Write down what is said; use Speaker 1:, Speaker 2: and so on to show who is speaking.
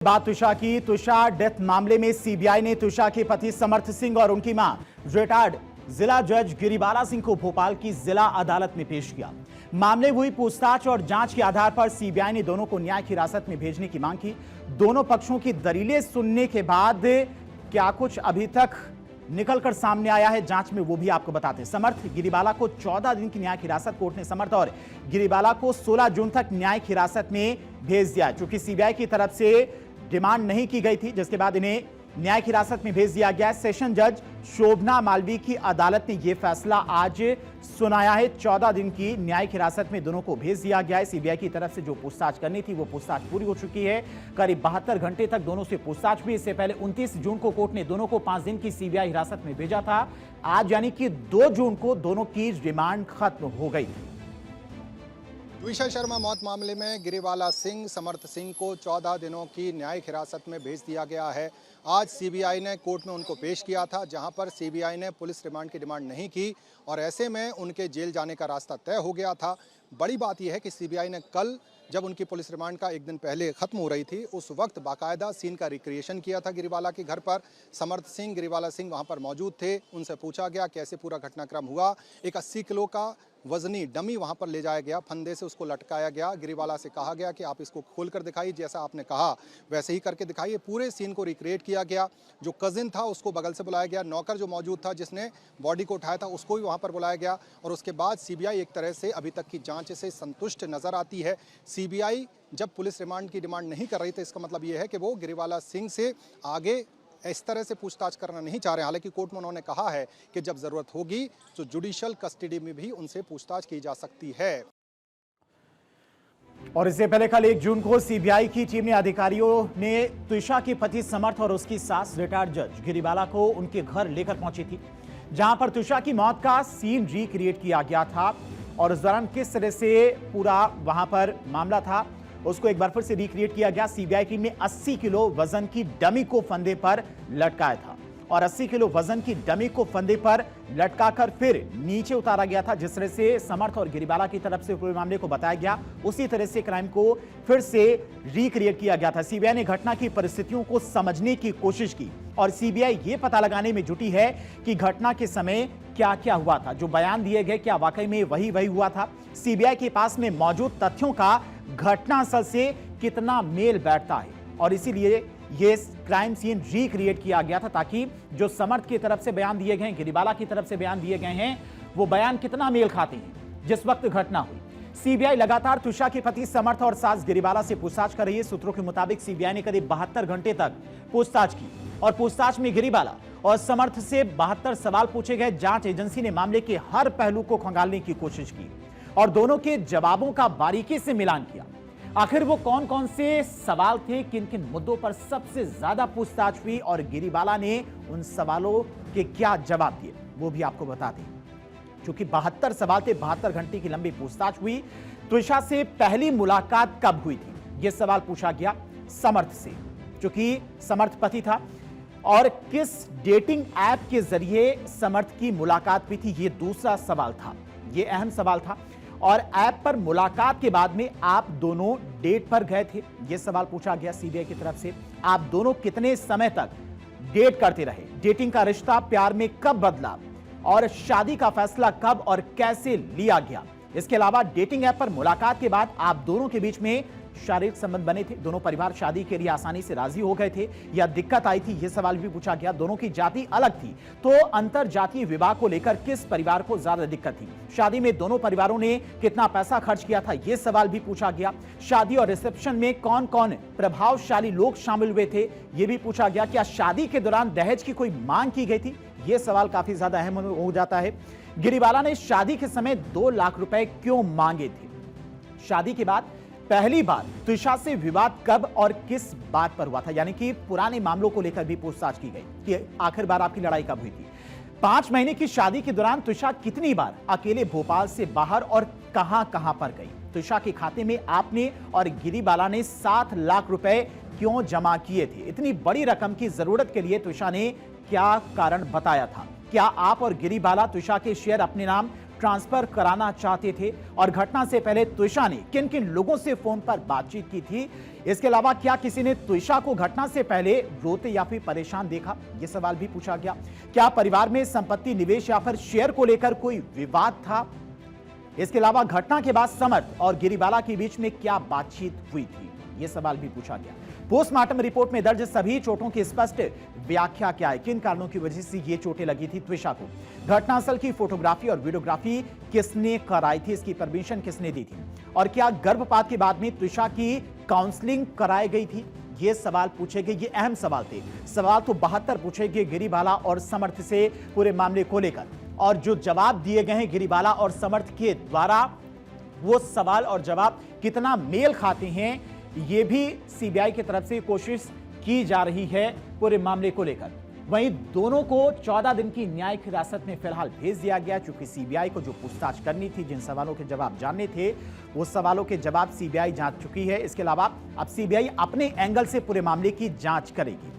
Speaker 1: बात तुषा की। तुषा डेथ मामले में सीबीआई ने तुषा के पति समर्थ सिंह और उनकी मां रिटायर्ड जिला जज गिरिबाला सिंह को भोपाल की जिला अदालत में पेश किया। मामले में हुई पूछताछ और जांच के आधार पर सीबीआई ने दोनों को न्यायिक हिरासत में भेजने की मांग की। दोनों पक्षों की दलीलें सुनने के बाद क्या कुछ अभी तक निकलकर सामने आया है जांच में, वो भी आपको बताते हैं। समर्थ गिरिबाला को 14 दिन की न्यायिक हिरासत कोर्ट ने समर्थ और गिरिबाला को 16 जून तक न्यायिक हिरासत में भेज दिया, चूंकि सीबीआई की तरफ से डिमांड नहीं की गई थी, जिसके बाद इन्हें न्यायिक हिरासत में भेज दिया गया। सेशन जज शोभना मालवीय की अदालत ने यह फैसला आज सुनाया है। 14 दिन की न्यायिक हिरासत में दोनों को भेज दिया गया है। सीबीआई की तरफ से जो पूछताछ करनी थी वो पूछताछ पूरी हो चुकी है। करीब 72 घंटे तक दोनों से पूछताछ हुई। इससे पहले 29 जून को कोर्ट ने दोनों को 5 दिन की सीबीआई हिरासत में भेजा था। आज यानी कि 2 जून को दोनों की रिमांड खत्म हो गई थी।
Speaker 2: द्विशा शर्मा मौत मामले में गिरिबाला सिंह समर्थ सिंह को 14 दिनों की न्यायिक हिरासत में भेज दिया गया है। आज सीबीआई ने कोर्ट में उनको पेश किया था, जहां पर सीबीआई ने पुलिस रिमांड की डिमांड नहीं की और ऐसे में उनके जेल जाने का रास्ता तय हो गया था। बड़ी बात यह है कि सीबीआई ने कल जब उनकी पुलिस रिमांड का एक दिन पहले खत्म हो रही थी, उस वक्त बाकायदा सीन का रिक्रिएशन किया था गिरिबाला के घर पर। समर्थ सिंह गिरिबाला सिंह वहां पर मौजूद थे। उनसे पूछा गया कैसे पूरा घटनाक्रम हुआ। एक 80 किलो का वजनी डमी वहां पर ले जाया गया, फंदे से उसको लटकाया गया। गिरिबाला से कहा गया कि आप इसको खोलकर दिखाइए, जैसा आपने कहा वैसे ही करके दिखाइए। पूरे सीन को रिक्रिएट किया गया। जो कजिन था उसको बगल से बुलाया गया, नौकर जो मौजूद था जिसने बॉडी को उठाया था उसको भी वहां पर बुलाया गया। और उसके बाद सीबीआई एक तरह से अभी तक की जांच से संतुष्ट नजर आती है। सीबीआई जब पुलिस रिमांड की डिमांड नहीं कर रही थी, इसका मतलब यह है कि वो गिरिबाला सिंह से आगे इस तरह से पूछताछ करना नहीं चाह रहे। हालांकि कोर्ट में उन्होंने कहा है कि जब जरूरत होगी तो जुडिशियल कस्टडी में भी उनसे पूछताछ की जा सकती है।
Speaker 1: और इससे पहले कल 1 जून को सीबीआई की टीम ने अधिकारियों ने तुषा के पति समर्थ और उसकी सास रिटायर्ड जज गिरिबाला को उनके घर लेकर पहुंची थी, जहां पर तुषा की मौत का सीन रिक्रिएट किया गया था और उस दौरान किस तरह से पूरा वहां पर मामला था उसको एक बार फिर से रिक्रिएट किया गया। सीबीआई टीम ने 80 किलो वजन की डमी को फंदे पर लटकाया था और 80 किलो वजन की डमी को फंदे पर लटकाकर फिर नीचे उतारा गया था। जिस तरह से समर्थ और गिरिबाला की तरफ से पूरे मामले को बताया गया, उसी तरह से क्राइम को फिर से रिक्रिएट किया गया था। सीबीआई ने घटना की परिस्थितियों को समझने की कोशिश की और सीबीआई ये पता लगाने में जुटी है कि घटना के समय क्या क्या हुआ था, जो बयान दिए गए क्या वाकई में वही हुआ था। सीबीआई के पास में मौजूद तथ्यों का घटनास्थल से कितना मेल बैठता है और इसीलिए ये क्राइम सीन रिक्रिएट किया गया था, ताकि जो समर्थ की तरफ से बयान दिए गए, गिरिबाला की तरफ से बयान दिए गए हैं, वो बयान कितना मेल खाते हैं जिस वक्त घटना हुई। सीबीआई लगातार तुषा के पति समर्थ और सास गिरिबाला से पूछताछ कर रही है। सूत्रों के मुताबिक सीबीआई ने करीब 72 घंटे तक पूछताछ की और पूछताछ में गिरिबाला और समर्थ से 72 सवाल पूछे गए। जांच एजेंसी ने मामले के हर पहलू को खंगालने की कोशिश की और दोनों के जवाबों का बारीकी से मिलान किया। आखिर वो कौन कौन से सवाल थे, किन किन मुद्दों पर सबसे ज्यादा पूछताछ हुई और गिरिबाला ने उन सवालों के क्या जवाब दिए, वो भी आपको बता दें। क्योंकि 72 सवाल थे, 72 घंटे की लंबी पूछताछ हुई। तुषा से पहली मुलाकात कब हुई थी, यह सवाल पूछा गया समर्थ से, क्योंकि समर्थ पति था, और किस डेटिंग ऐप के जरिए समर्थ की मुलाकात हुई थी, यह दूसरा सवाल था। यह अहम सवाल था। और ऐप पर मुलाकात के बाद में आप दोनों डेट पर गए थे, यह सवाल पूछा गया सीबीआई की तरफ से। आप दोनों कितने समय तक डेट करते रहे, डेटिंग का रिश्ता प्यार में कब बदला और शादी का फैसला कब और कैसे लिया गया। इसके अलावा डेटिंग ऐप पर मुलाकात के बाद आप दोनों के बीच में शारीरिक संबंध बने थे, दोनों परिवार शादी के लिए आसानी से राजी हो गए थे या दिक्कत आई थी, यह सवाल भी पूछा गया। दोनों की जाति अलग थी, तो अंतर जातीय विवाह को लेकर किस परिवार को ज्यादा दिक्कत थी। शादी में दोनों परिवारों ने कितना पैसा खर्च किया था, यह सवाल भी पूछा गया। शादी और रिसेप्शन में कौन कौन प्रभावशाली लोग शामिल हुए थे, यह भी पूछा गया। क्या शादी के दौरान दहेज की कोई मांग की गई थी, यह सवाल काफी ज्यादा अहम हो जाता है। गिरिबाला ने शादी के समय 2 लाख रुपए क्यों मांगे थे। शादी के बाद पहली बार तुषा से विवाद कब और किस बात पर हुआ था, यानी कि पुराने मामलों को लेकर भी पूछताछ की गई कि आखिर बार आपकी लड़ाई कब हुई थी। 5 महीने की शादी के दौरान तुषा कितनी बार अकेले भोपाल से बाहर और कहां कहां पर गई। तुषा के खाते में आपने और गिरिबाला ने 7 लाख रुपए क्यों जमा किए थे। इतनी बड़ी रकम की जरूरत के लिए तुषा ने क्या कारण बताया था। क्या आप और गिरिबाला तुषा के शेयर अपने नाम ट्रांसफर कराना चाहते थे और घटना से पहले त्विषा ने किन किन लोगों से फोन पर बातचीत की थी। इसके अलावा क्या किसी ने त्विषा को घटना से पहले रोते या फिर परेशान देखा, यह सवाल भी पूछा गया। क्या परिवार में संपत्ति, निवेश या फिर शेयर को लेकर कोई विवाद था। इसके अलावा घटना के बाद समर्थ और गिरिबाला के बीच में क्या बातचीत हुई थी, यह सवाल भी पूछा गया। पोस्टमार्टम रिपोर्ट में दर्ज सभी चोटों की स्पष्ट व्याख्या क्या है, किन कारणों की वजह से ये चोटें लगी थी त्विषा को, घटनास्थल की फोटोग्राफी और वीडियोग्राफी किसने कराई थी, इसकी परमिशन किसने दी थी, और क्या गर्भपात के बाद में त्विषा की काउंसलिंग कराई गई थी। ये सवाल पूछे गए, ये अहम सवाल थे। सवाल तो 72 पूछे गए गिरिबाला और समर्थ से पूरे मामले को लेकर, और जो जवाब दिए गए हैं गिरिबाला और समर्थ के द्वारा, वो सवाल और जवाब कितना मेल खाते हैं, ये भी सीबीआई की तरफ से कोशिश की जा रही है पूरे मामले को लेकर। वहीं दोनों को 14 दिन की न्यायिक हिरासत में फिलहाल भेज दिया गया, क्योंकि सीबीआई को जो पूछताछ करनी थी, जिन सवालों के जवाब जानने थे, वो सवालों के जवाब सीबीआई जांच चुकी है। इसके अलावा अब सीबीआई अपने एंगल से पूरे मामले की जांच करेगी।